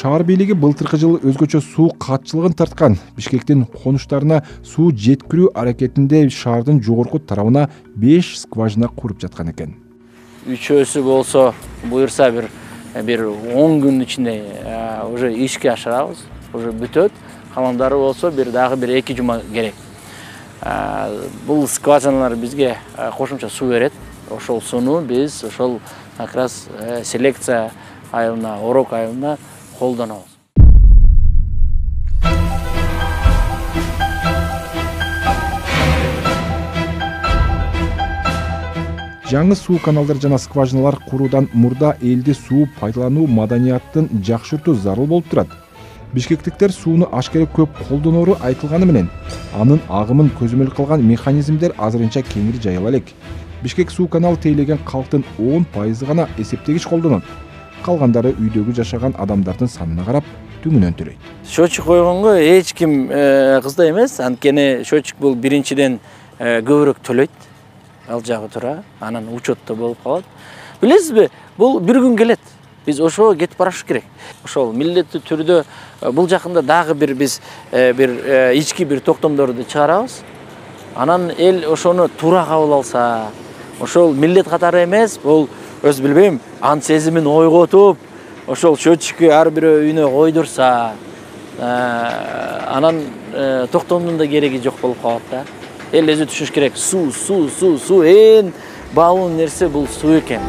Шаар бийлиги былтыркы жылы өзгөчө суу катчылыгын тарткан. Бишкектин конуштарына суу жеткирүү аракетинде шаардын жогорку тарабына 5 скважина куруп жаткан экен. Үчөөсү болсо буюрса бир 10 күн ичинде уже ишке ашырабыз, уже бүтөт. Калгандары болсо дагы 2 жума керек. Бул скважиналар бизге кошумча суу берет. Ошол сууну биз ошол как раз селекция айылына, орок айылына колдонобуз. Жаңы суу каналдар жана скважиналар куруудан мурда элди суу пайдалануу маданияттын жакшыртуу зарыл болуп турат. Бишкектиктер сууну ашкере көп колдоноору айтылганы менен, анын агымын көзөмөл кылган механизмдер азырынча кеңири жайыла элек. Бишкек суу каналы тейлеген калктын 10% гана эсептегич колдонот. Калгандары үйдөгү жашаган адамдардын санына карап түңүнөн төрөйт. Счетчик койгонго эч ким кызда эмес, анткени счетчик бул биринчиден көбүрөөк төлөйт. Ал жагы тура, анан учетто болуп калат. Билесизби, бул бир күн келет. Биз ошого кетип барыш керек. Ошол милдеттүү түрдө бул жакында дагы биз ички токтомдорду чыгарабыз. Анан эл ошону туура кабыл алса, ошол милдет катары эмес, бул өз билбейм, ан сезимин ойготуп, ошол счетчикти ар бирөө үйүнө койдурса, анан токтомдун да кереги жок болуп калат да. Эл өзү түшүнүш керек, суу, эң баалуу нерсе бул суу экен.